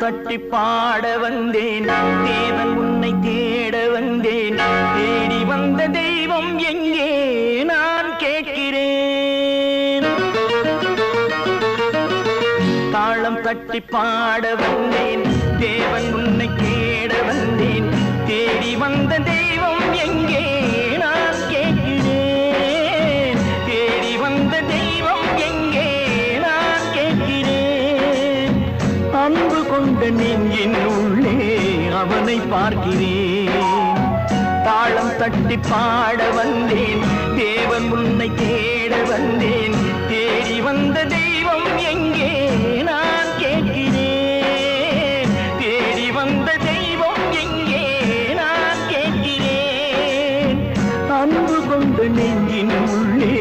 தட்டி பாட வந்தேன், தேவன் உன்னை தேட வந்தேன். தேடி வந்த தெய்வம் எங்கே நான் கேட்கிறேன். தாளம் தட்டி பாட வந்தேன், தேவன் உன்னை தேட வந்தேன். தேடி வந்த தெய்வம் எங்கே நான் கேட்கிறேன். தேடி வந்த தெய்வம் எங்கே நான் கேட்கிறேன். அன்பு கொண்ட நெஞ்சின் உள்ளே அவனை பார்க்கிறேன். தாளம் தட்டி பாட வந்தேன், தேவன் உன்னை தேட வந்தேன். தேடி வந்த தெய்வம் எங்கே நான் கேட்கிறேன். தேடி வந்த தெய்வம் எங்கே நான் கேட்கிறேன். அன்பு கொண்ட நெஞ்சின் உள்ளே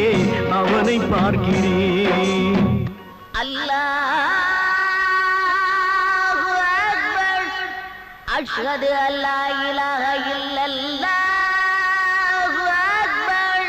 அவனை பார்க்கிறேன். அல்லாஹு அக்பர், அஷ்ஹது அல்லா இலாஹ இல்லல்லாஹு அக்பர்.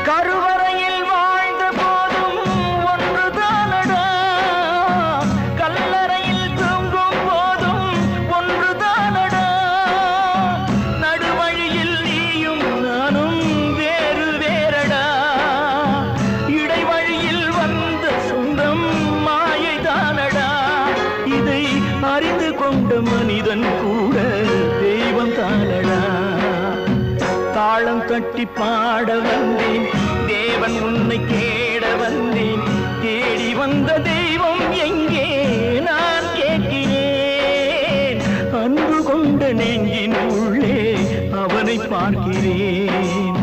கருவறையில் வாழ்ந்த போதும் ஒன்றுதானடா, கல்லறையில் தூங்கும் போதும் ஒன்றுதானடா. நடுவழியில் நீயும் நானும் வேறு வேறடா. இடைவழியில் வந்த சொந்தம் மாயைதானடா. இதை அறிந்து கொண்ட மனிதன் கூட தெய்வம் தானடா. தாளம் தட்டி பாட வந்தேன், தேவன் உன்னை தேட வந்தேன். தேடி வந்த தெய்வம் எங்கே நான் கேட்கிறேன். அன்பு கொண்ட நெஞ்சின் உள்ளே அவனை பார்க்கிறேன்.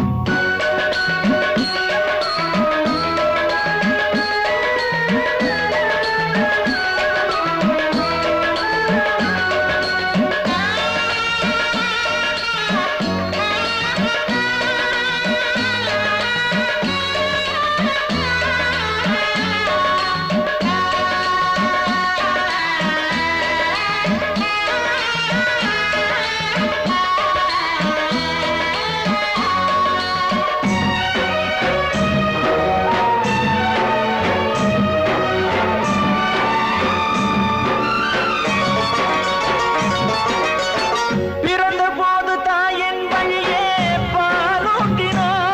பிறந்த போது தாயின் வழியே பாலூட்டினார்,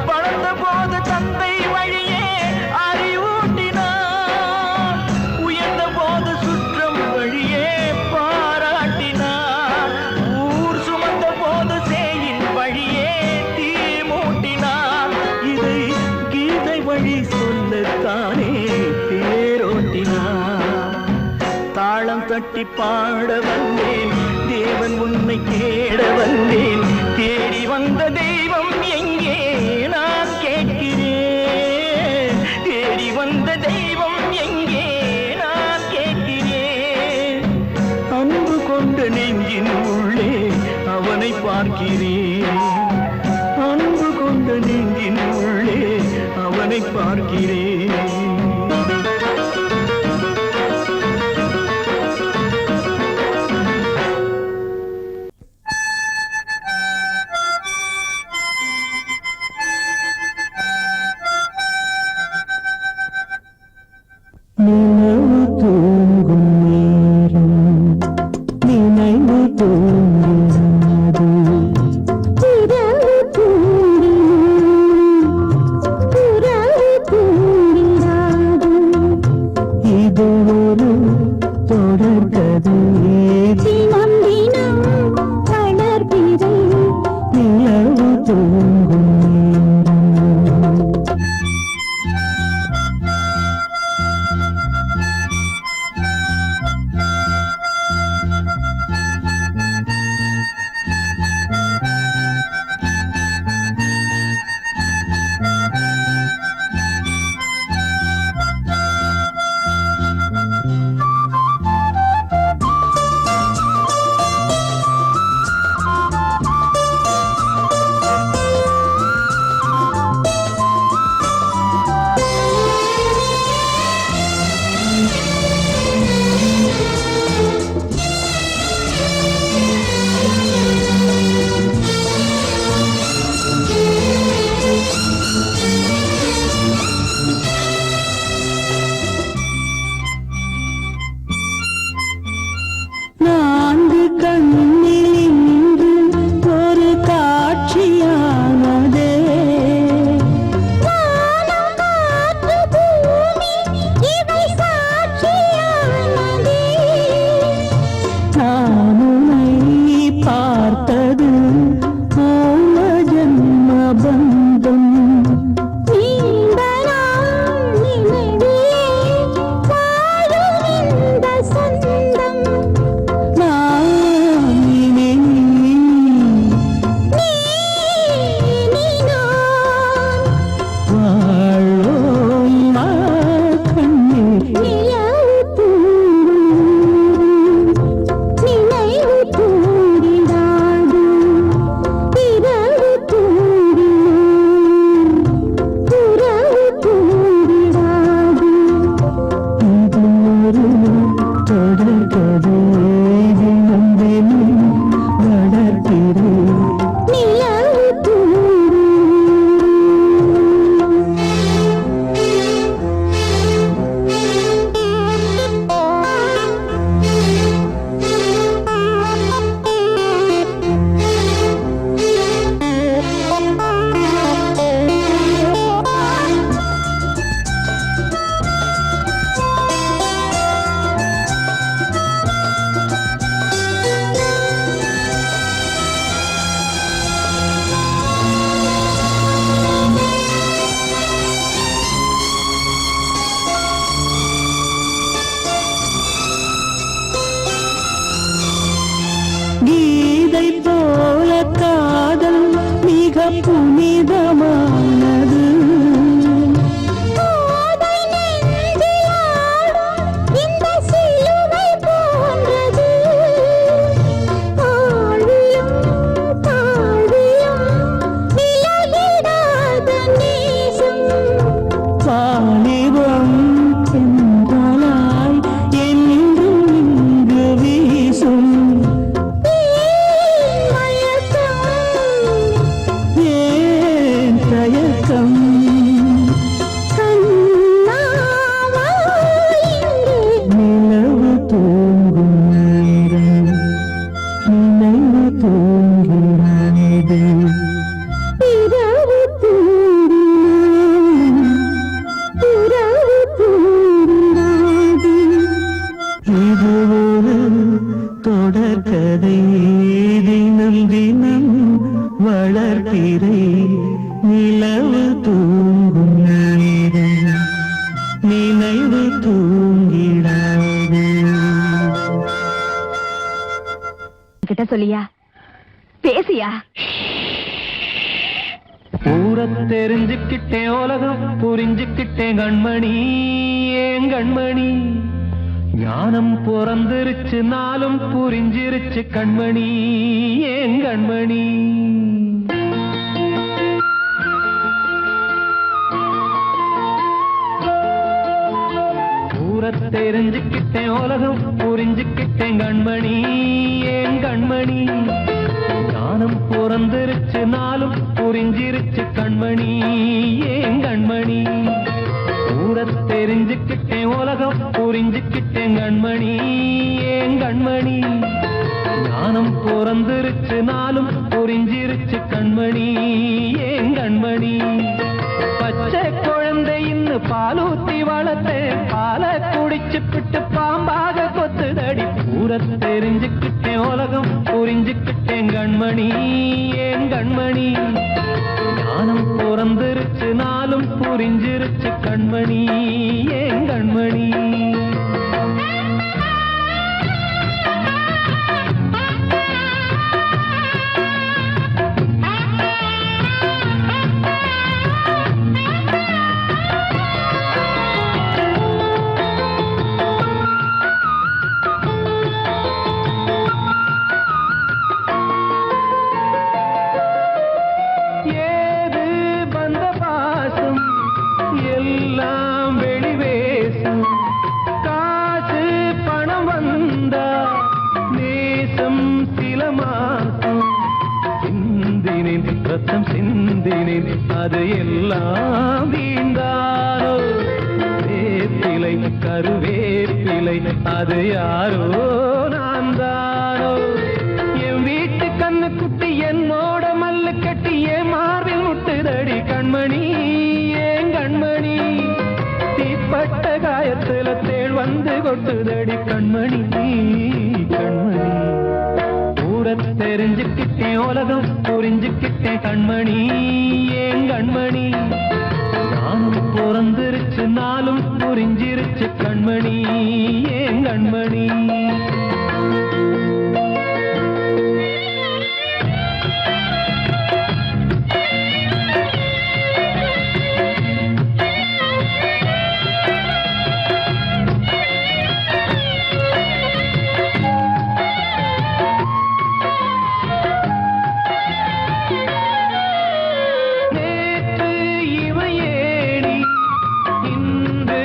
வளர்ந்த போது தந்தை வழியே அறிவூட்டினார், உயர்ந்த போது சுற்றம் வழியே பாராட்டினார், ஊர் சுமந்த போது சேயின் வழியே தீ மூட்டினார். இதை கீதை வழி சொல்லத்தானே தேரோட்டினார். தாளம் தட்டி பாட வந்தேன், தேவன் உன்னை தேட வந்தேன். தேடி வந்த தெய்வம் எங்கே நான் கேட்கிறேன். தேடி வந்த தெய்வம் எங்கே நான் கேட்கிறேன். அன்பு கொண்ட நெஞ்சின் உள்ளே அவனை பார்க்கிறேன். அன்பு கொண்ட நெஞ்சின் உள்ளே அவனை பார்க்கிறேன். நினைவு தூங்கும் நேரம், நினைவு தூங்காது. இரவு தூங்கினான், உறவு தூங்கினாது. இது ஒரு தொடர்கதை, தினம் தினம் வளர்பிறை நிலவு தூங்கும் நேரம். புனிதமானது. கோதை நெஞ்சிலாடும் இந்த சிலுவை போன்றது. ஆழியும் தாழ்வியும் விலகிடாத நேசம். வாலிபம் சென்றாய் என்றும் இங்கு வீசும். ஏன் தயக்கம்? நிலவு தூங்கும் நேரம் நினைவு தூங்கிறானது. இது ஒரு தொடர்கதை, தினம் தினம் வளர்பிறை நிலவு தூங்கும் நேரம் நினைவு தூங்கிடாது. கிட்ட சொல்லியா பேசியா? ஊரை தெரிஞ்சுக்கிட்டேன், உலகம் புரிஞ்சுக்கிட்டேன் கண்மணி, ஏன் கண்மணி. ஞானம் பிறந்திருச்சு, நாளும் புரிஞ்சிருச்சு கண்மணி, ஏன் கண்மணி. ஊரை தெரிஞ்சுக்கிட்டேன், உலகம் புரிஞ்சுக்கிட்டேன் கண்மணி, ஏன் கண்மணி. ஞானம் பிறந்திருச்சு, நாளும் புரிஞ்சிருச்சு கண்மணி, ஏன் கண்மணி. ஊரை தெரிஞ்சுக்கிட்டேன், உலகம் புரிஞ்சுக்கிட்டேன் கண்மணி, ஏன் கண்மணி. ஞானம் பிறந்திருச்சு, நாளும் புரிஞ்சிருச்சு கண்மணி, ஏன் கண்மணி. பச்சை குழந்தை இன்னும் பாலூத்தி வளர்த்தேன், பாலை குடிச்சு பிட்டு பாம்பாக கொத்துதடி. ஊரை தெரிஞ்சுக்கிட்டேன், உலகம் புரிஞ்சுக்கிட்டேன் கண்மணி, ஏன் கண்மணி. ஞானம் பிறந்திருச்சு, நாளும் புரிஞ்சிருச்சு கண்மணி, ஏன் கண்மணி. ஏது வந்த பாசம் எல்லாம் வெளிவேசம். காசு பணம் வந்தா நேசம் சில மாசம். சிந்தினேன் ரத்தம் சிந்தினேன், அது எல்லாம் வீண்டாரோ. வேப்பிலை கருவேப்பிலை, அது யாரோ நான் தானோ. என் வீட்டு கண்ணு குட்டி என்னோட மல்லு கட்டி என் மார்பில் முட்டுதடி கண்மணி, ஏன் கண்மணி. தீப்பட்ட காயத்துல தேள் வந்து கொட்டுதடி கண்மணி, கண்மணி. ஊரை தெரிஞ்சுக்கிட்டேன், உலகம் புரிஞ்சுக்கிட்டேன் கண்மணி, ஏன் கண்மணி. ஞானம் பிறந்திருச்சு, நாளும் புரிஞ்சிருச்சு கண்மணி, ஏன் கண்மணி. நேற்று இவ ஏணி, இன்று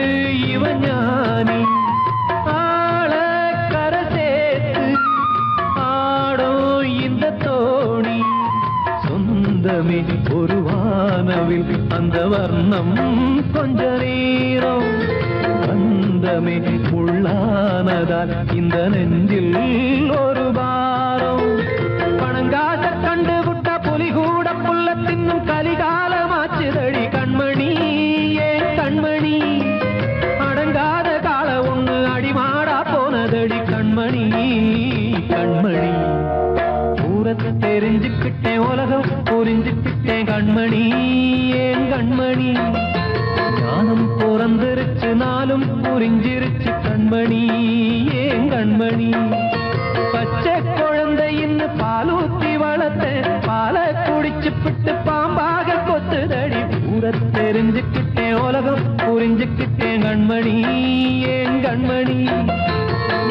இவ ஞானி. ஆள கரை சேர்த்து ஆடும் இந்த தோணி. சொந்தமே ஒரு வானவில், அந்த வர்ணம் கொஞ்ச நேரம். பந்தமே உள்ளானதால் இந்த நெஞ்சில் ஒரு பாரம். பணங்காச கண்டு விட்ட புலி கூட புல்ல தின்னும் கலிகாலமாச்சுதடி கண்மணி, ஏன் கண்மணி. அடங்காத கால ஒண்ணு அடிமாடா போனதடி கண்மணி, கண்மணி. ஊரை தெரிஞ்சுக்கிட்டேன், உலகம் புரிஞ்சுக்கிட்டேன் கண்மணி, ஏன் கண்மணி. ஞானம் பிறந்திருச்சு, நாளும் புரிஞ்சிருச்சு கண்மணி, ஏன் கண்மணி. பச்சை குழந்தை இன்னும் பாலூத்தி வளர்த்தேன், பாலை குடிச்சு பிட்டு முத தெரிஞ்சுக்கிட்டேன் உலகம் புரிஞ்சுக்கிட்டேன் கண்மணி ஏன் கண்மணி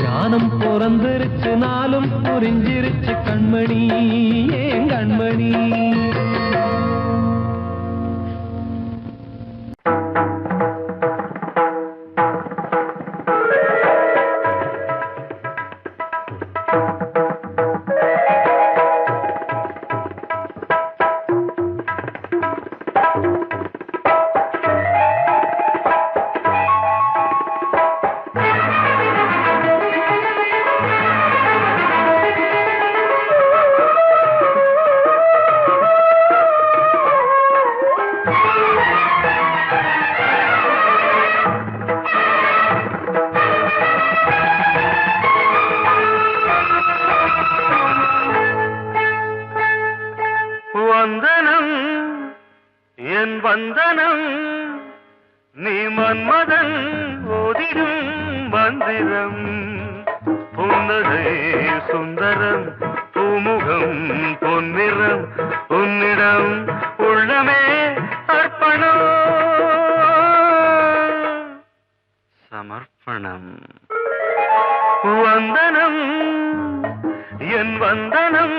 ஞானம் பிறந்திருச்சு நாளும் புரிஞ்சிருச்சு கண்மணி ஏன் கண்மணி வந்தனம் என் வந்தனம் நீ மன்மதன் ஓதிடும் மந்திரம் புன்னகை சுந்தரம் பூமுகம் பொன்னிறம் உன்னிடம் உள்ளமே அர்ப்பணம் சமர்ப்பணம் வந்தனம் என் வந்தனம்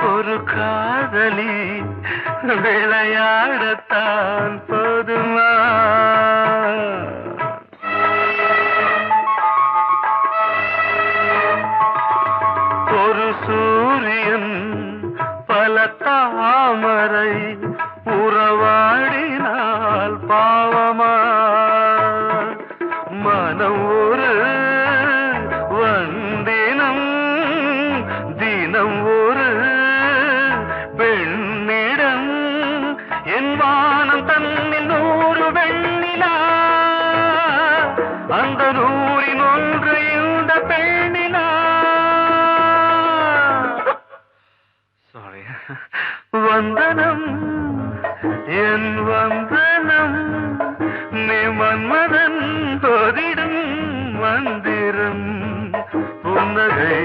ஒரு காதலி விளையாடத்தான் போதுமா ஒரு சூரியன் பல தாமரை உறவாடினால் பாவமா மனம் ஒரு வந்தினம் தினம் ஒரு பெண்ணிடம் என் வானம் தன்னில் 100 வெண்ணிலா அந்த 100இன் ஒன்று இந்த பெண்ணிலா சாரி வந்தனம் என் வந்தனம் நீ மன்மதன் தோதிடும் மந்திரம் புன்னகை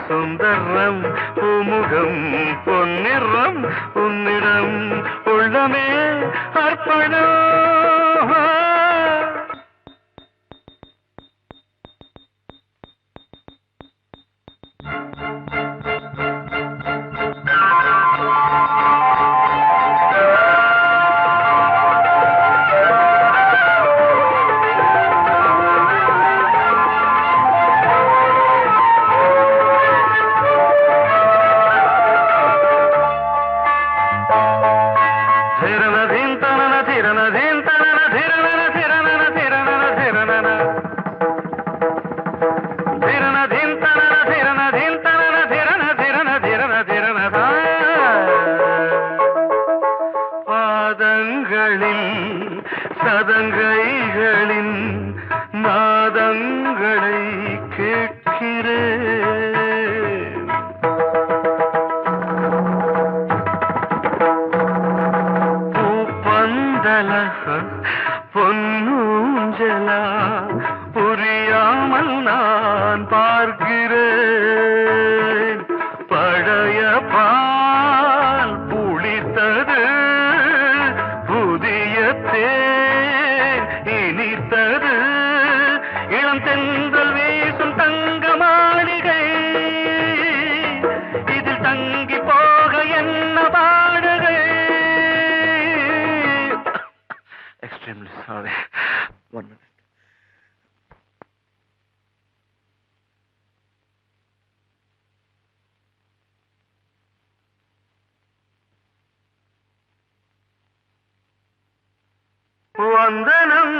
சுந்தரம் பூமுகம் பொன்னிறம் உன்னிடம் உள்ளமே அர்ப்பணம் சதங்கைகளின் நாதங்களை கேட்கிறேன் பூப்பந்தல பொன்னூஞ்சல புரியாமல் நான் பார்க்கிறேன் பழைய பால் புளித்தது புதிய தேன் இனித்தது இளம் தென்றல் வீசும் தங்க மாளிகை இதில் தங்கி போக என்ன பாடுகை எக்ஸ்ட்ரீம்லி சாரி 1 minute வந்தனம்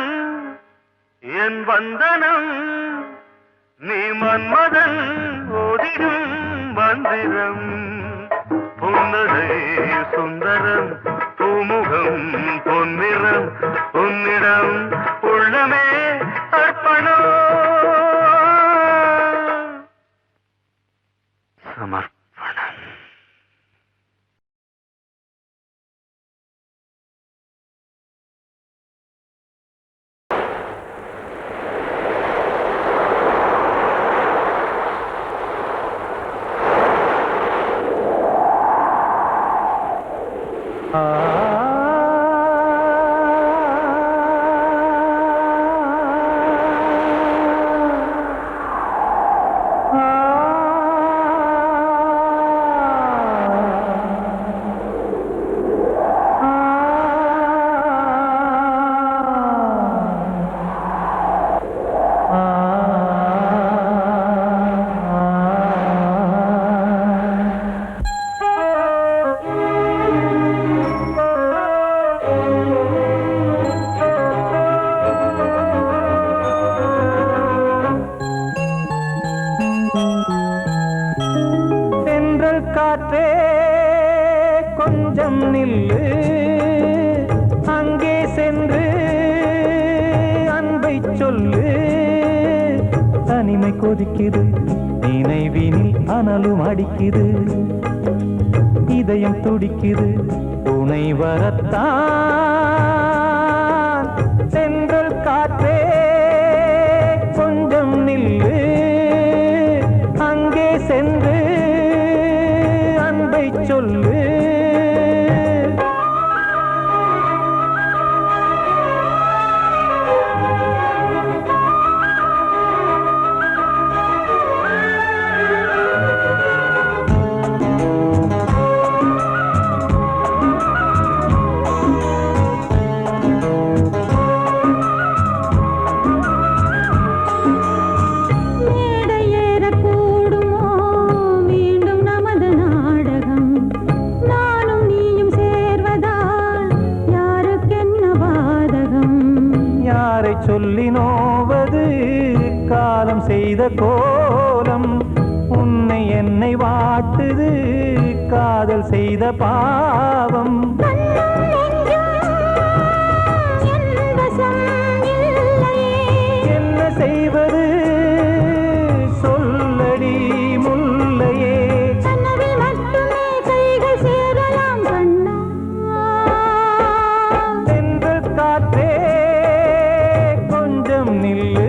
என் வந்தனம் நீ மன்மதன் ஓதிடும் மந்திரம் புன்னகை சுந்தரம் பூமுகம் பொன்னிறம் உன்னிடம் உள்ளமே அர்ப்பணம் சமர்ப்பணம். காற்றே கொஞ்சம் நில்லு, அங்கே சென்று அன்பை சொல்லு. தனிமை கொதிக்குது, நினைவினில் அனலும் அடிக்குது, இதயம் துடிக்குது துணை வரத்தான். சென்றல் காற்றே கொஞ்சம் நில்லு, அங்கே சென்று அன்பை சொல்லு. சொல்லி நோவது காலம் செய்த கோலம், உன்னை என்னை வாட்டுது காதல் செய்த பாவம். என்ன செய்வது சொல்லடி முல்லையே, சென்று காற்றே நில்லு,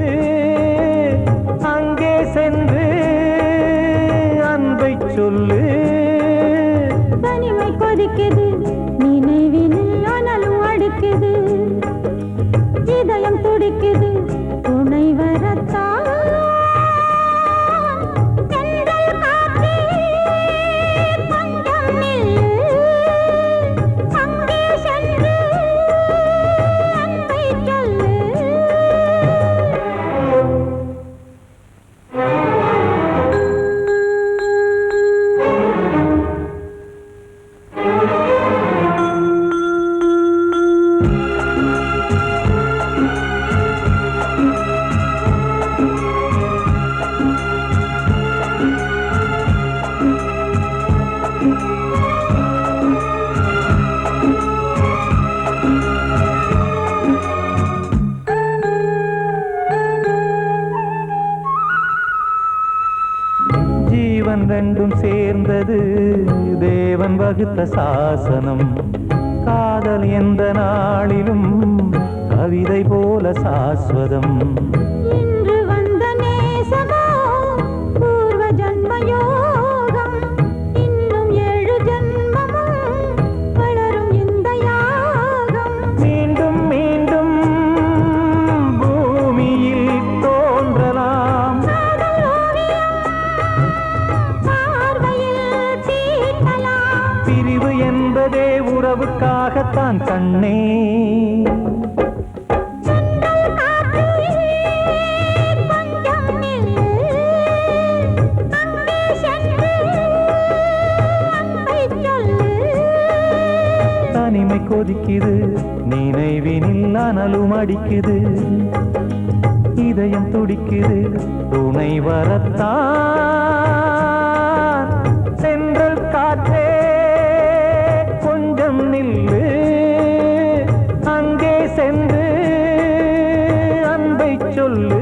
அங்கே சென்று அன்பை சொல்லு. தனிமை கொதிக்குது, நினைவினில் அனலும் அடிக்குது, இதயம் துடிக்குது துணை வரத்தான். ஜீவன் ரெண்டும் சேர்ந்தது தேவன் வகுத்த சாசனம். காதல் எந்த நாளிலும் கவிதை போல சாஸ்வதம். இன்று வந்த நேசமோ பூர்வ ஜன்ம யோகம், இன்னும் 7 ஜன்மமும் வளரும் இந்த யாகம். மீண்டும் மீண்டும் பூமியில் தோன்றலாம், பிரிவு என்பதே உறவுக்காகத்தான் கண்ணே. தனிமை கொதிக்குது, நினைவினில் அனலும் அடிக்குது, இதயம் துடிக்குது துணை வரத்தான் சென்றல் காற்றே கொஞ்சம் நில்லு அங்கே சென்று அன்பை சொல்லு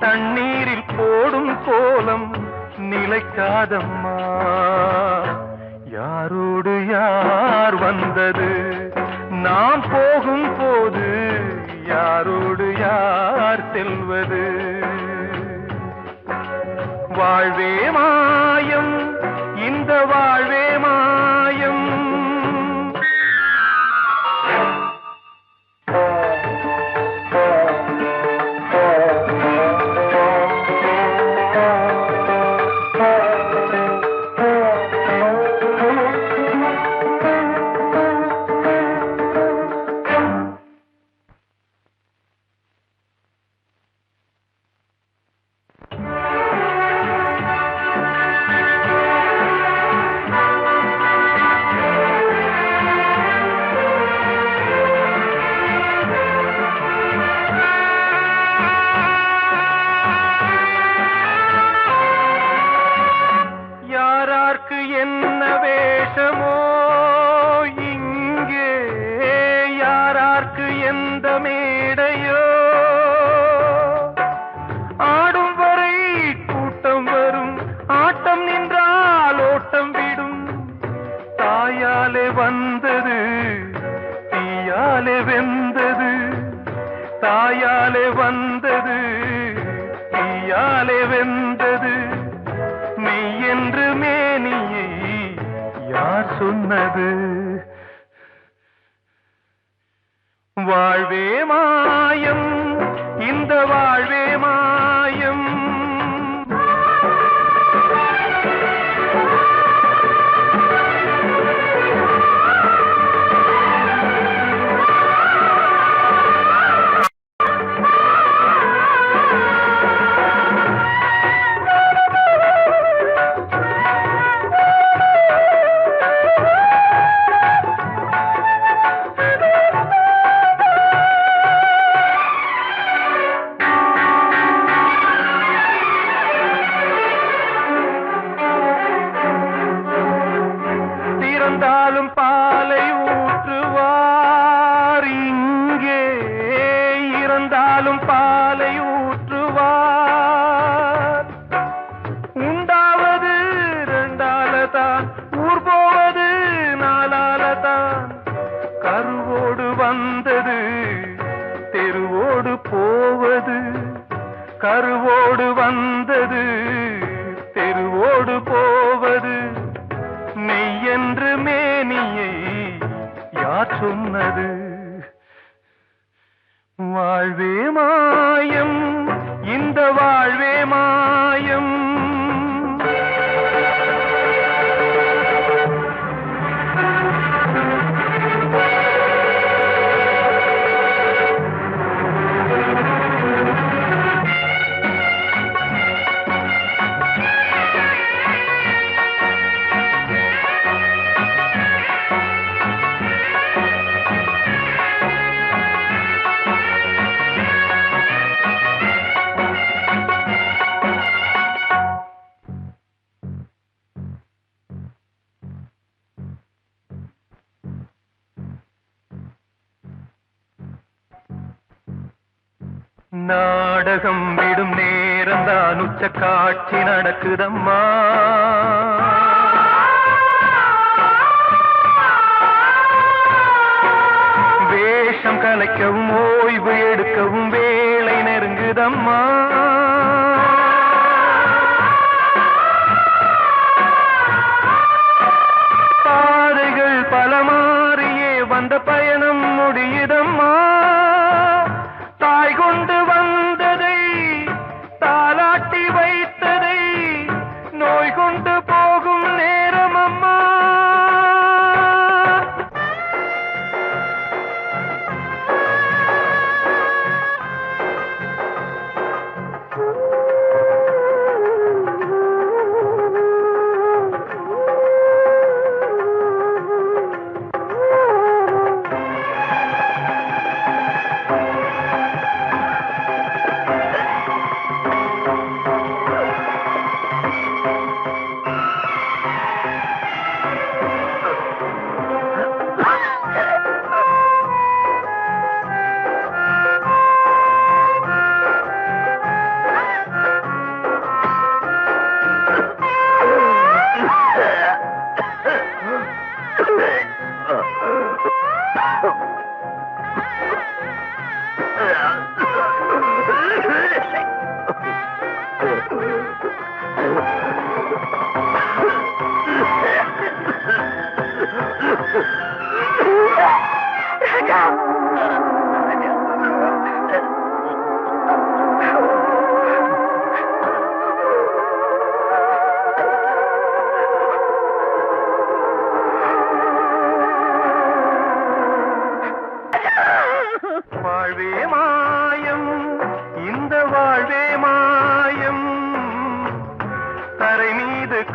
தண்ணீரில் போடும் கோலம் நிலைக்காதம்மா. யாரோடு யார் வந்தது நாம் போகும் போது, யாரோடு யார் செல்வது? வாழ்வே மாயம், இந்த வாழ்வே மாயம். என்ன வேஷமோ இங்கே, யாரார்க்கு எந்த மேடையோ, ஆடும் வரை கூட்டம் வரும், ஆட்டம் நின்றால் ஓட்டம் விடும். தாயாலே வந்தது தீயாலே வெந்தது, தாயாலே வந்தது தீயாலே வெந்தது. மெய் என்று மேனியை யார் சொன்னது? வாழ்வே மாயம், இந்த வாழ்வே மாயம். இறந்தாலும் பாலை ஊற்றுவார் இங்கே, இறந்தாலும் பாலை ஊற்றுவார். உண்டாவது ரெண்டாலதான், ஊர் போவது நாலாலதான். கருவோடு வந்தது தெருவோடு போவது, கருவோடு வந்தது தெருவோடு போவது. மெய் என்று மேனியை யார் சொன்னது? வாழ்வே மாயம், இந்த வாழ்வே மாயம். நாடகம் விடும் நேரம்தான் உச்ச காட்சி நடக்குதம்மா. வேஷம் கலைக்கவும் ஓய்வு எடுக்கவும் வேளை நெருங்குதம்மா. பாதைகள் பல மாறியே வந்த பயணம் முடியுதம்மா. தாய் கொண்டு வந்ததை தாலாட்டி வைத்ததை நோய் கொண்டு போகும் நேரம் அம்மா.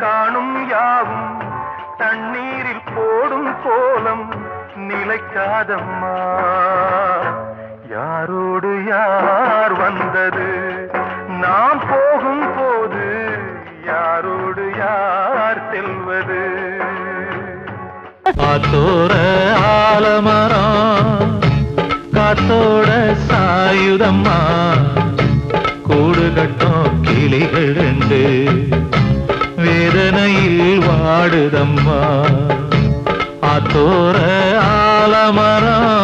காணும் யாவும் தண்ணீரில் போடும் கோலம் நிலைக்காதம்மா. யாரோடு யார் வந்தது நாம் போகும் போது, யாரோடு யார் செல்வது? காத்தோட ஆலமரம் காத்தோட சாயுதம்மா, கூடு கட்டும் கிளிகள் ரெண்டு வேதனையில் வாடுதம்மா. ஆத்தோர ஆலமரம்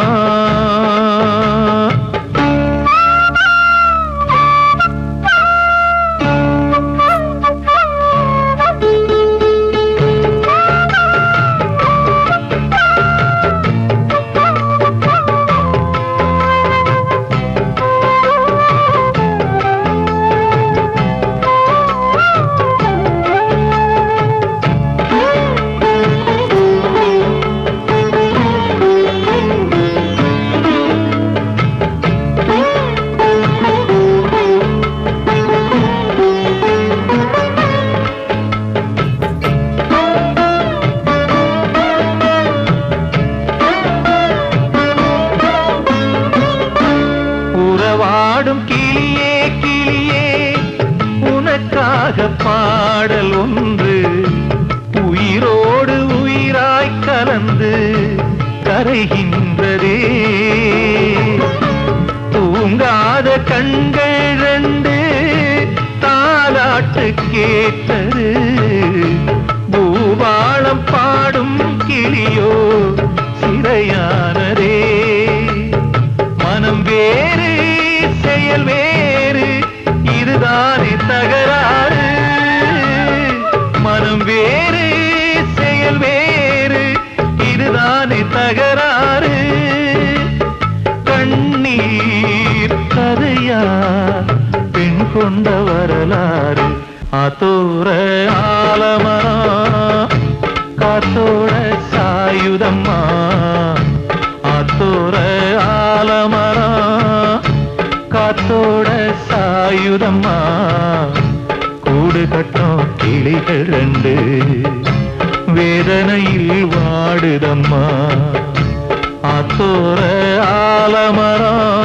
பாடும் கிளியே கிளியே உனக்காக பாடல் ஒன்று உயிரோடு உயிராய் கலந்து கரைகின்றதே. தூங்காத கண்கள் ரெண்டு தாலாட்டு கேட்டது, பூபாளம் பாடும் கிளியோ சிறையானதே. மனம் வேறு செயல் வேறு இதுதானே தகராறு, மனம் வேறு செயல் வேறு இதுதானே தகராறு. கண்ணீர் கதையா பெண் கொண்ட வரலாறு. ஆத்தோர ஆலமரம் காத்தோட சாயுதம்மா, ஆத்தோர ஆலமரம் காத்தோட சாயுதம்மா, கூடு கட்டும் கிளிகள் ரெண்டு வேதனையில் வாடுதம்மா. ஆத்தோர ஆலமரம்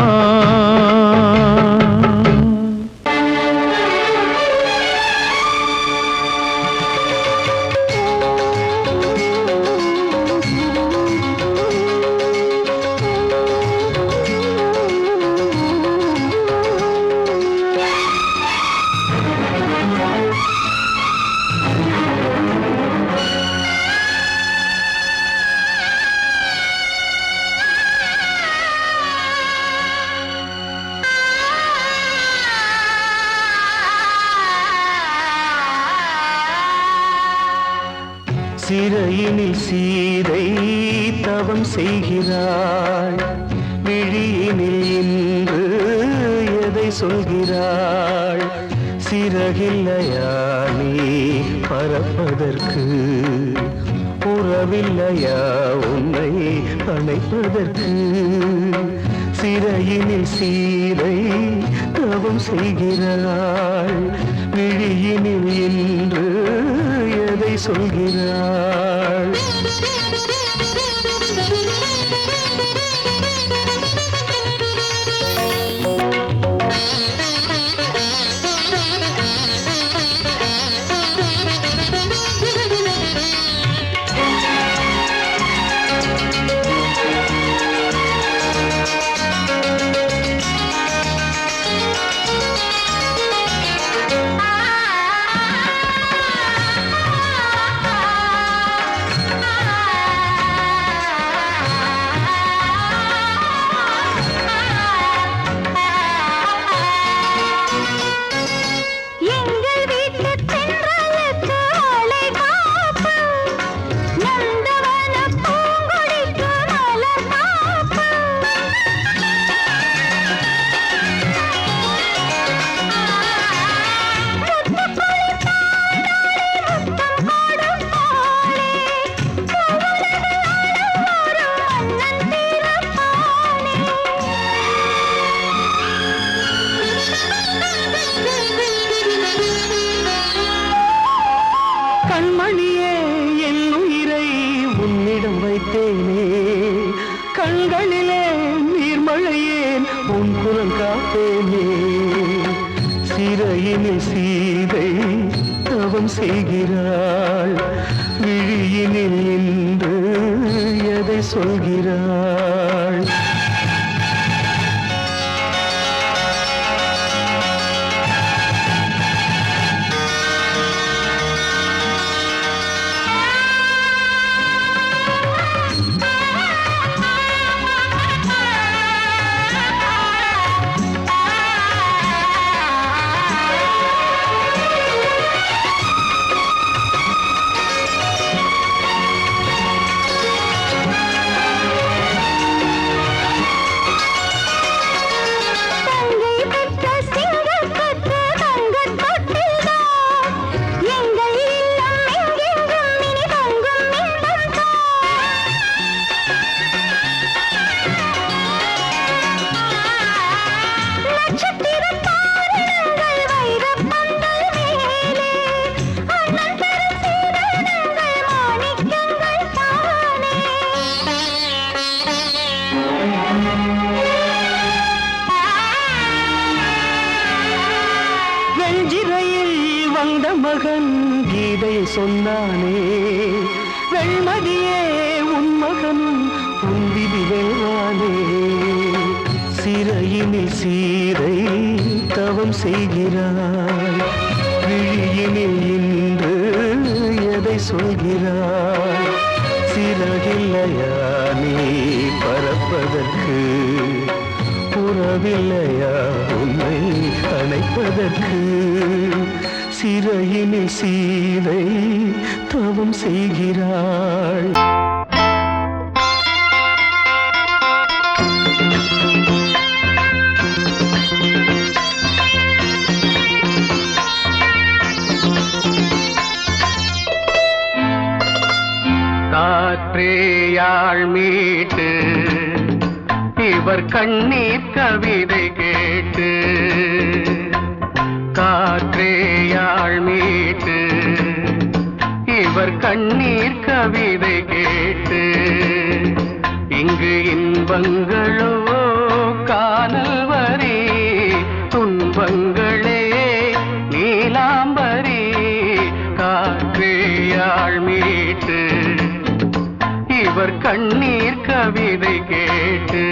சிறையினில் சீதை தவம் செய்கிறாள், விழியினில் இன்று எதை சொல்கிறாள்? சிறகில்லையா நீ பறப்பதற்கு, உறவில்லையா உன்னை அணைப்பதற்கு? சிறையினில் சீதை தவம் செய்கிறாள், விழியினில் இன்று எதை சொல்கிறாள்? சிறையினில் சீதை தவம் செய்கிறாள், விழியினில் நின்று எதை சொல்கிறாள்? வந்த மகன் கீதை சொன்னானே, வெண்மதியே உன் மகன் உன் விதி வெல்வானே. சிறையினில் சீதை தவம் செய்கிறாள், விழியினில் இன்று எதை சொல்கிறாள்? சிறகில்லையா நீ பறப்பதற்கு, புறவில்லையா உன்னை அணைப்பதற்கு? சிறையினில் சீதை தவம் செய்கிறாள். காற்றேயாள் மீட்டு இவர் கண்ணீர் கவிதை கேட்டு, காற்றேயாள் மீட்டு இவர் கண்ணீர் கவிதை கேட்டு, இங்கு இன்பங்களோ காணல் வரி, துன்பங்களே நீலாம்பரி. காற்றேயாள் மீட்டு இவர் கண்ணீர் கவிதை கேட்டு,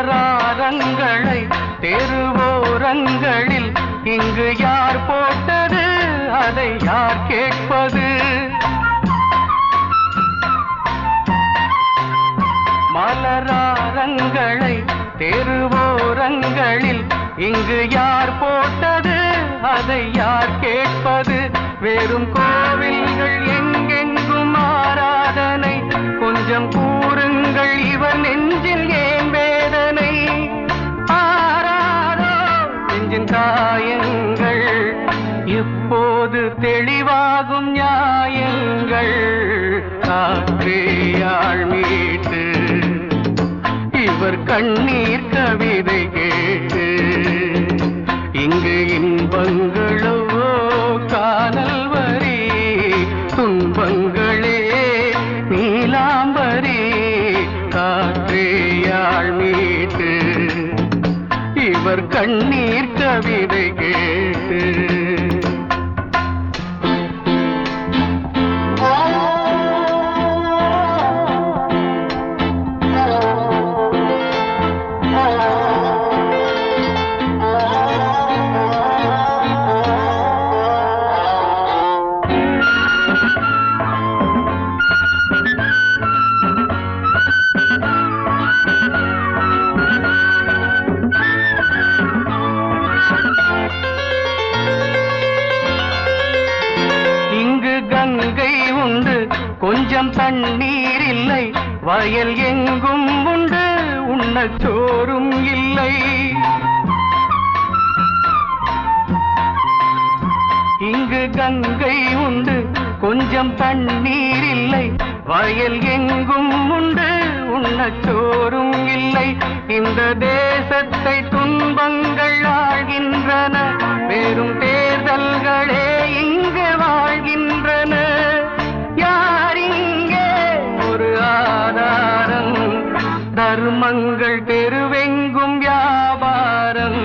மலராரங்களை தெருவோரங்களில் இங்கு யார் போட்டது, அதை யார் கேட்பது? மலராரங்களை தெருவோரங்களில் இங்கு யார் போட்டது, அதை யார் கேட்பது? வெறும் கோவில்கள் எங்கெங்கும் ஆராதனை, கொஞ்சம் கூறுங்கள் இவர் நெஞ்சில் ஏன் வேதனை? ஆராரோ நெஞ்சின் காயங்கள், இப்போது தெளிவாகும் நியாயங்கள். காற்றேயாள் மீட்டு இவர் கண்ணீர் கவிதை கேட்டு, இங்கு இன்பங்களோ காணல் வரி, துன்பங்களே நீலாம்பரி. காற்றேயாள் மீட்டு இவர் கண்ணீர் கவிதை கேட்டு, கொஞ்சம் தண்ணீர் இல்லை, வயல் எங்கும் உண்டு, உண்ணச் சோறும் இல்லை. கங்கை உண்டு, கொஞ்சம் தண்ணீர் இல்லை. வயல் எங்கும் உண்டு, உண்ணச்சோறும் இல்லை. இந்த தேசத்தை துன்பங்கள் ஆழ்கின்றன, வெறும் தேர்தல்களே இங்கு வாழ்கின்றன. யார் இங்கே ஒரு ஆதாரம்? தர்மங்கள் தெருவெங்கும் வியாபாரம்.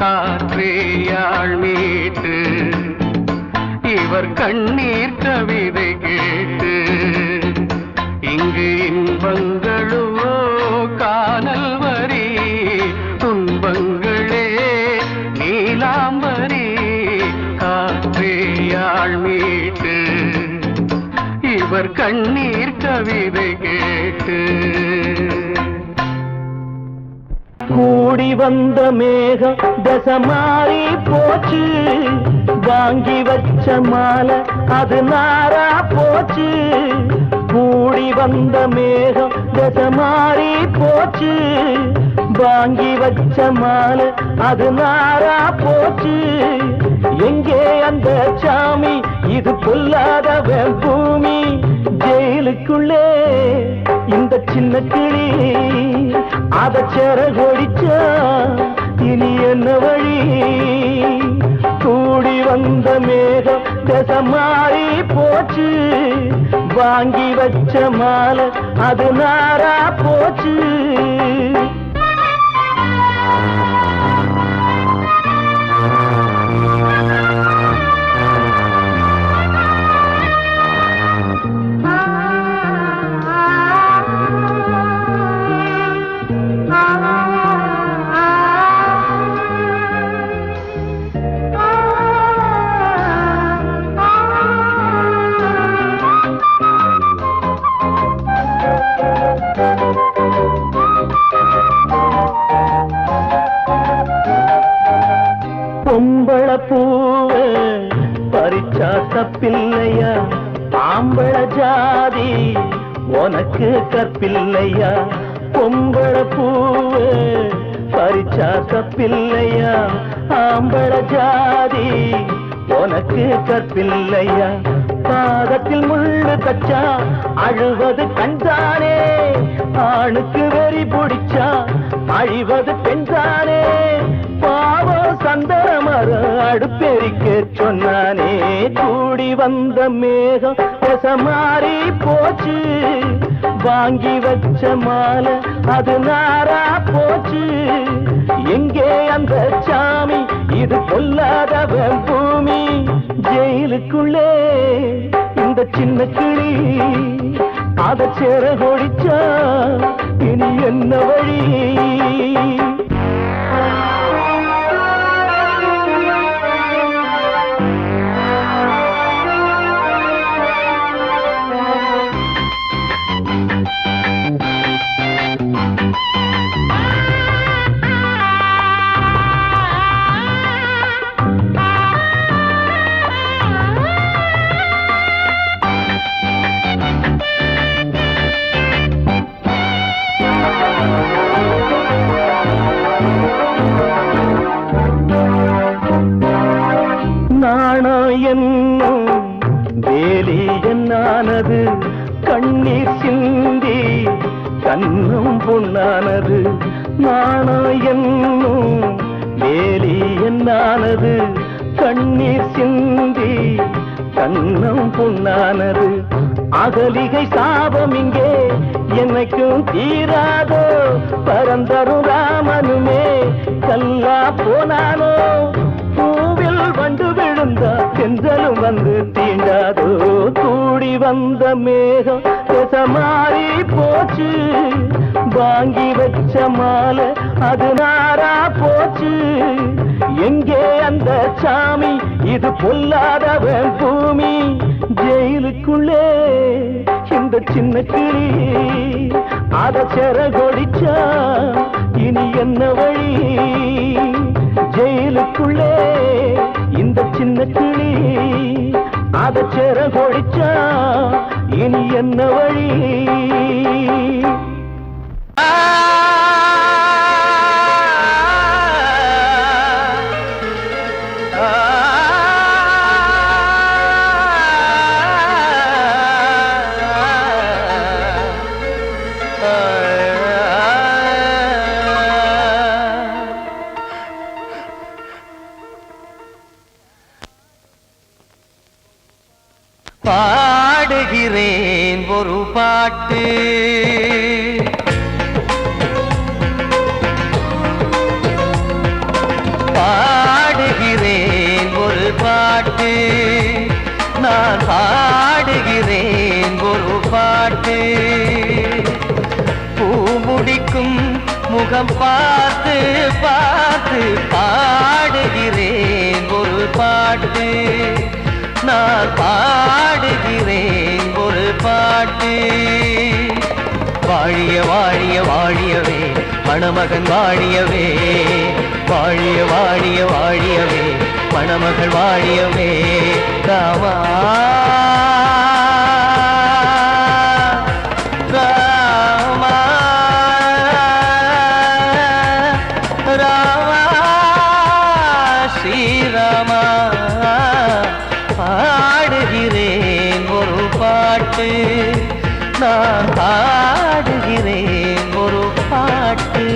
காற்றேயாள் மீட்டு இவர் கண்ணீர் கவிதை கேட்டு, இங்கு இன்பங்களோ காணல் வரி, துன்பங்களே நீலாம்பரி. காற்றேயாள் மீட்டு இவர் கண்ணீர் கவிதை கேட்டு. கூடி வந்த மேகம் தசை மாறி போச்சு, வாங்கி வச்ச மாலை அது நாரா போச்சு. கூடி வந்த மேகம் தசை மாறி போச்சு, வாங்கி வச்ச மாலை அது நாரா போச்சு. எங்கே அந்த சாமி? இது பொல்லாதவன் பூமி. ஜெயிலுக்குள்ளே இந்த சின்ன கிளி அத செரகொடிச்சா இனி என்ன வழி? கூடி வந்த மேகம் தசை மாறி போச்சு, வாங்கி வச்ச மாலை அது நாரா போச்சு. பொம்பள பூவ பறிச்சா தப்பில்லையா? ஆம்பள ஜாதி உனக்கு கற்பில்லையா? பொம்பள பூவ பறிச்சா தப்பில்லையா? ஆம்பள ஜாதி உனக்கு கற்பில்லையா? பாதத்தில் முள்ளு தச்சா அழுவது கண்தானே, ஆணுக்கு வெறி பிடிச்சா அழிவது பெண்தானே. பாவம் சந்தன மரம் அடுப்பெரிக்க சொன்னானே. கூடி வந்த மேகம் தசை மாறி போச்சு, வாங்கி வச்ச மாலை அது நாரா போச்சு. எங்கே அந்த சாமி? இது பொல்லாதவன் பூமி. ஜெயிலுக்குள்ளே இந்த சின்ன கிளி அத செரகொடிச்சா இனி என்ன வழி? என்னும் வேலி என்னானது? கண்ணீர் சிந்தி கண்ணும் பொன்னானது. நாணம் என்னும் வேலி என்னானது? கண்ணீர் சிந்தி கண்ணும் பொன்னானது. அகலிகை சாபம் இங்கே என்னைக்கும் தீராதோ? பரந்தரும் ராமனுமே கல்லா போனானோ? பூவில் வண்டு விழுந்தா செஞ்சலும் வந்து தீண்டாதோ? கூடி வந்த மேகம் தசை மாறி போச்சு, வாங்கி வச்ச மாலை அது நாரா போச்சு. எங்கே அந்த சாமி? இது பொல்லாதவன் பூமி. ஜெயிலுக்குள்ளே இந்த சின்ன கிளி அத செரகொடிச்சா இனி என்ன வழி? ஜெயிலுக்குள்ளே இந்த சின்ன கிளி அத செரகொடிச்சா இனி என்ன வழி? பாடுகிறேன் ஒரு பாட்டு பாடுகிறேன் ஒரு பாட்டு நான் பாடுகிறேன் ஒரு பாட்டு பூ முடிக்கும் முகம் பார்த்து பார்த்து பாடுகிறேன் ஒரு பாட்டு நான் பாடுகிறேன் ஒரு பாட்டு வாழிய வாழிய வாழியவே மணமகன் வாழியவே வாழிய வாழிய வாழியவே மணமகள் வாழியவே ராமா ராமா ராமா ஸ்ரீராமா பாடுகிறேன் ஒரு பாட்டு நான் பாடுகிறேன் ஒரு பாட்டு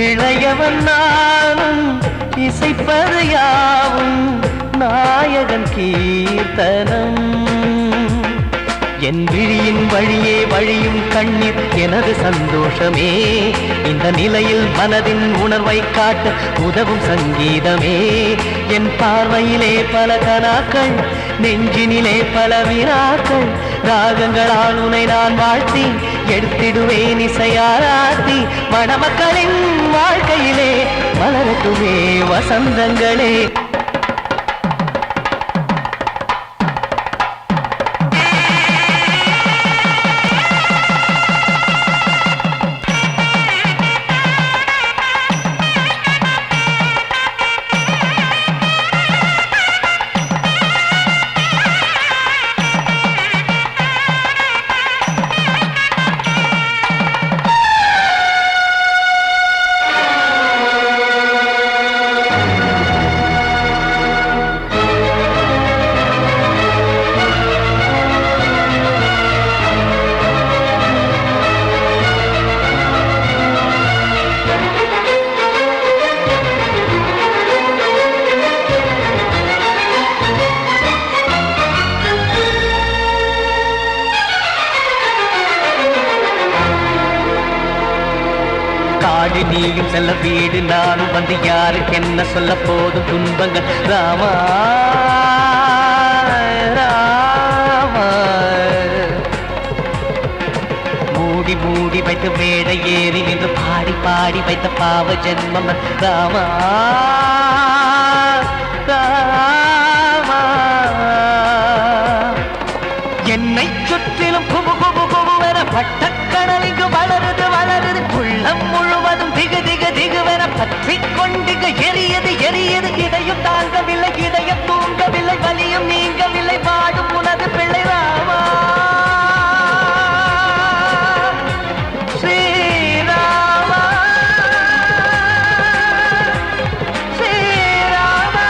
இளையவன் நானும் இசைப்பது யாவும் நாயகன் கீர்த்தனம் என் விழியின் வழியே வழியும் கண்ணீர் எனது சந்தோஷமே இந்த நிலையில் மனதின் உணர்வை காட்ட உதவும் சங்கீதமே என் பார்வையிலே பல கனாக்கள் நெஞ்சினிலே பல வினாக்கள் ராகங்களால் உனை நான் வாழ்த்தி எடுத்திடுவேன் இசையாராத்தி மணமக்களின் வாழ்க்கையிலே மலரட்டுமே வசந்தங்களே காடு நீயும் செல்ல வீடு நானும் வந்து யாருக்கு என்ன சொல்ல போதும் துன்பங்கள் ராமா ராமா மூடி மூடி வைத்து மேடை ஏறி நின்று பாடி பாடி வைத்த பாவ ஜென்மம் ராமா ராமா என்னை சுற்றிலும் குபு குபு குபுவென பட்டக்கடல் இங்கு வளருது வளருது உள்ளம் முழுவதும் திகு திகு திகுவென பற்றி கொண்டிக எரியது எரியது இதையும் தாங்கவில்லை இதயம் தூங்கவில்லை வலியும் நீங்கவில்லை வாடும் உனது பிள்ளை ராமா ஸ்ரீராமா ஸ்ரீராமா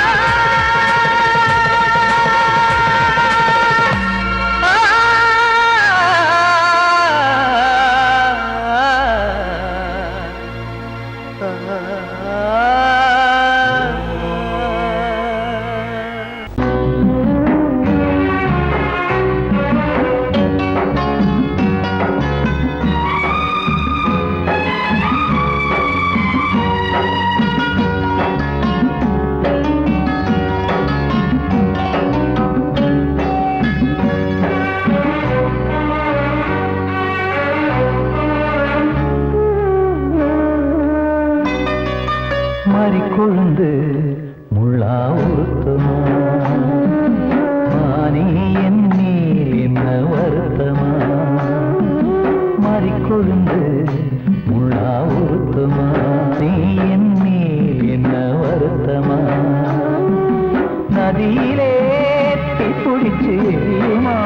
பிடிச்சு எரியுமா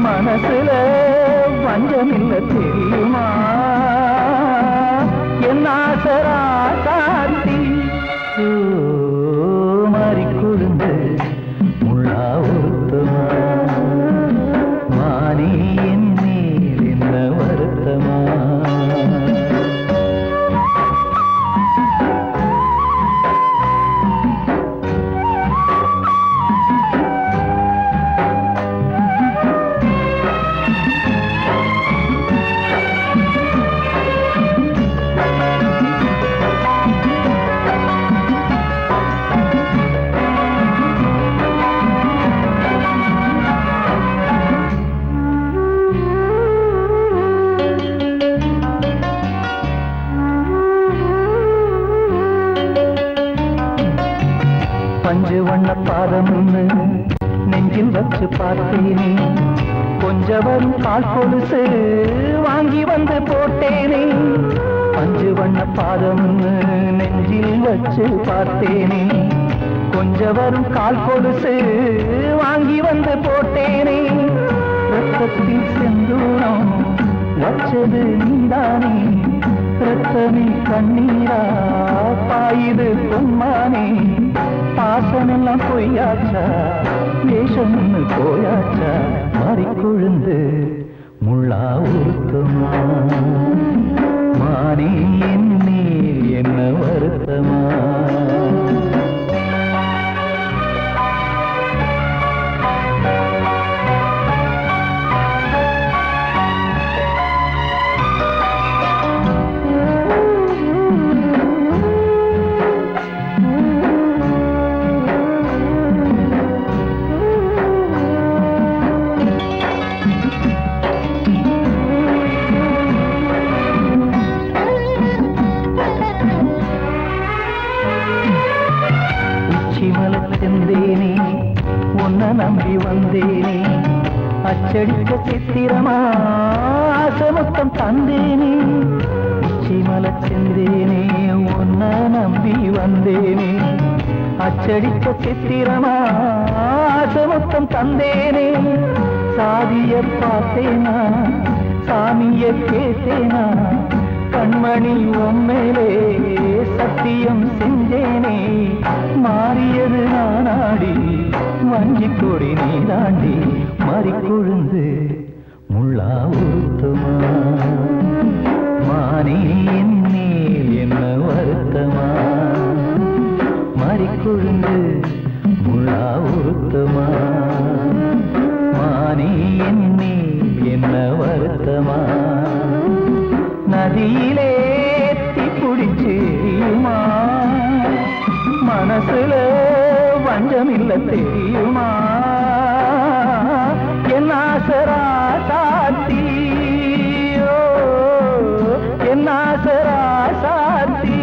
மனசுல வஞ்சமில்ல தெரியுமா என் ஆசரா சாத்தி மாறி கொழுந்து முள்ளா ஒருத்தமா மாறி என் மேல் என்ன வருத்தமா பஞ்சு வண்ண பாதம் நெஞ்சில் வச்சு பார்த்தேனே கொஞ்சம் வரும் கால் கொலுசு வாங்கி வந்து போட்டேனே பஞ்சு வண்ண பாதம் நெஞ்சில் வச்சு பார்த்தேனே கொஞ்சம் வரும் கால் கொலுசு வாங்கி வந்து போட்டேனே ரத்தத்தில் செந்தூரம் வச்சது நீதானே ரத்தமே கண்ணீரா பாயுது பொன்மானே பாசமெல்லாம் பொய்யாச்சா வேஷம்னு போயாச்சா மாறி கொழுந்து முள்ளா ஒருத்தமா மாறி என் மேல் என்ன வருத்தமா செந்தேனே உன்னை நம்பி வந்தேனே அச்சடிக்க சித்திரமா ஆசமுத்தம் தந்தேனே உச்சிமல செந்தேனே உன்னை நம்பி வந்தேனே அச்சடிக்க சித்திரமா ஆசமுத்தம் தந்தேனே சாதிய பார்த்தேனா சாமிய கேட்டேனா கண்மணி உம்மேலே சத்தியம் செஞ்சேனே மாறியது நானாடி வஞ்சி கொடி நீ தாண்டி மாறி கொழுந்து முள்ளா ஒருத்தமா மானே என் மேல் என்ன வருத்தமா மாறி கொழுந்து முள்ளா ஒருத்தமா மானே என் மேல் என்ன வருத்தமா நதியிலே தீப்பிடிச்சு எரியுமா மனசுல வஞ்சமில்ல தெரியுமா என் ஆசரா சாத்தி என் ஆசரா சாத்தி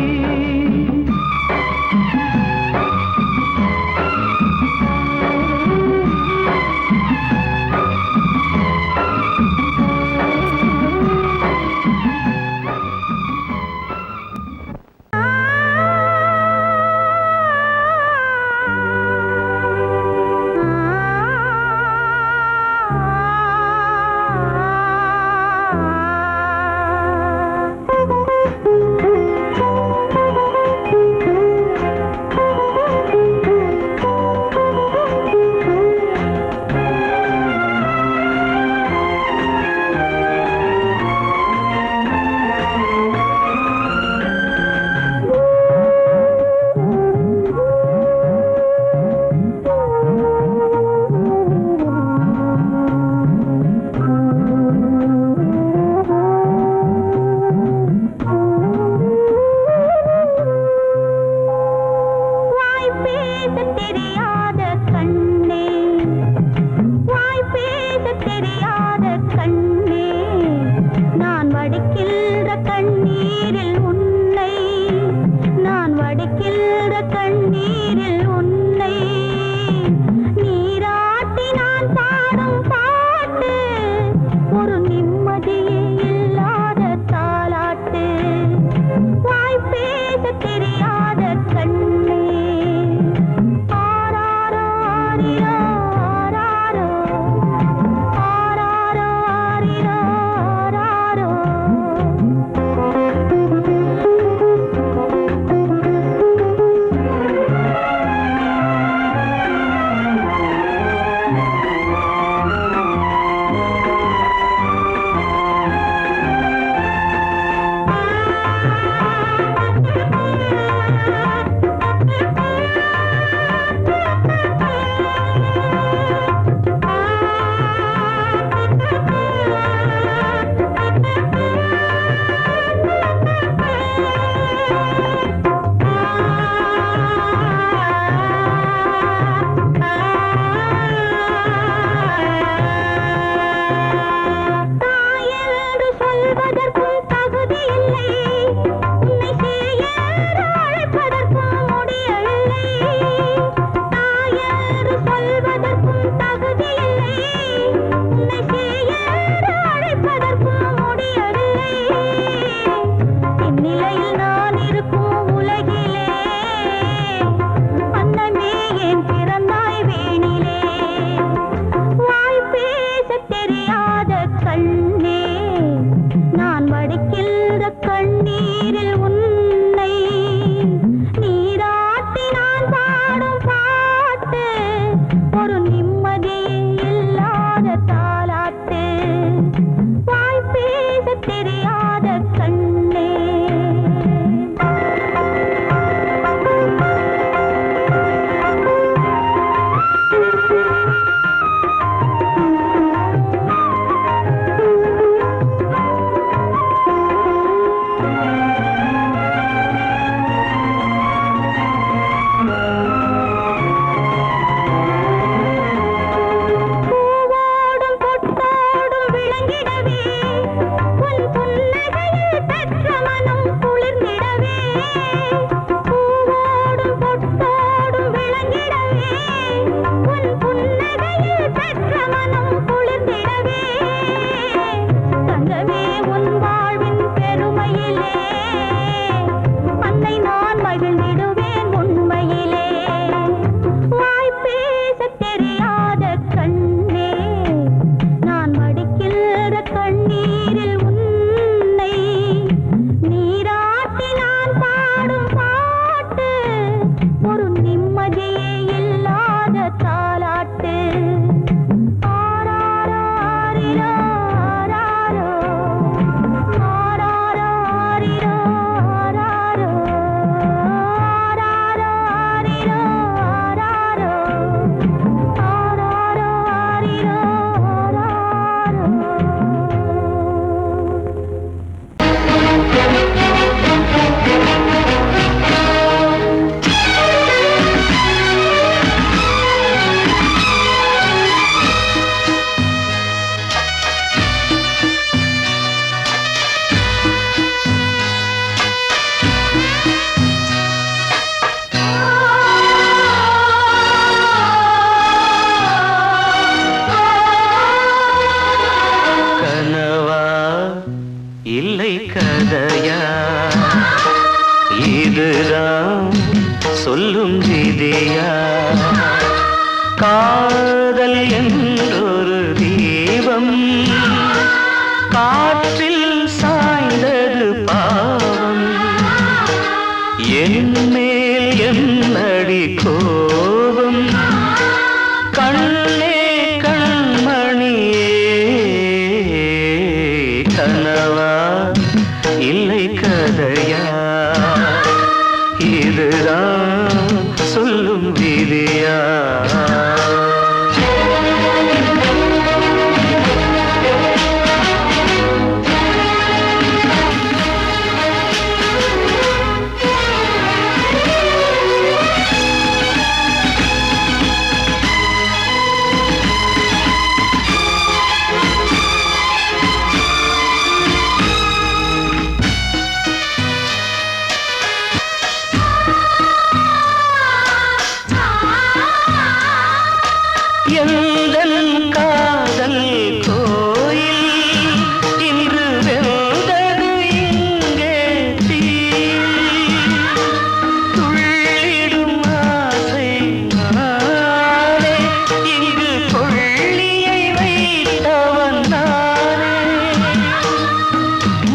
காதல் என்றொரு தீபம் காற்றில் சாய்ந்தது பாவம் என் மேல் என்னடி கோபம் கண்ணே கண்மணியே கனவா இல்லை கதையா இதுதான் சொல்லும் விதியா எந்தன் காதல் கோயில் இன்று வெந்தது இங்கே தீ துள்ளிடும் ஆசை நானே இங்கு கொள்ளியை வைத்தவன் நானே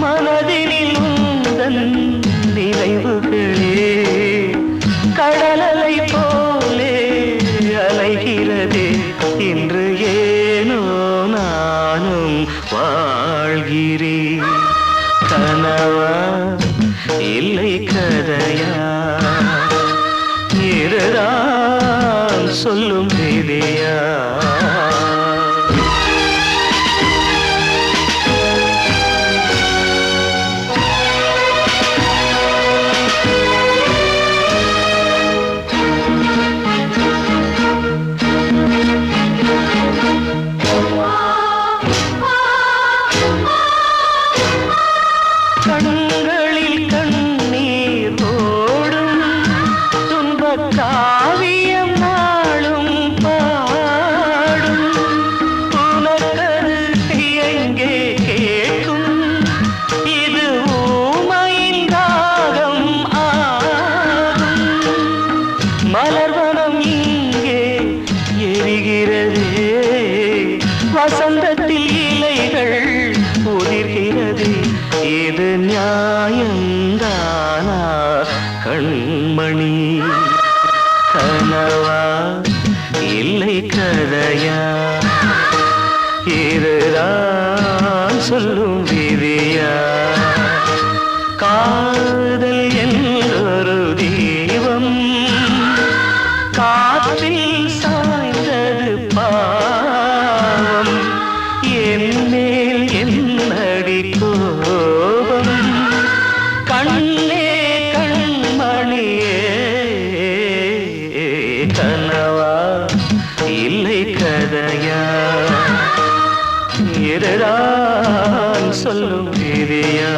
மனதினில் உந்தன் நினைவுகளே கடலலை போலே அலைகிறதே இன்று ஏனோ நானும் வாழ்கிறேன் கனவா இல்லை கதையா இதுதான் சொல்லும் விதியா கண்களில் கண்ணீர் ஓடும் துன்பக் காவியம் நாளும் பாடும் உனக்கது எங்கே கேட்கும் இது ஊமையின் தாகம் ஆகும் மலர்வனம் இங்கே எரிகிறதே வசந்தத்தில் இலைகள் உதிர்கிறது இது நியாயந்தானா கண்மணி கனவா இல்லை கதையா இதுதான் சொல்லும் விதியா காதல் என்றொரு தீபம் காற்றில் சாய்ந்தது பாவம் என் மேல் என்னடி கோபம் கண்ணே கண்மணியே கனவா இல்லை கதையா இதுதான் சொல்லும் விதியா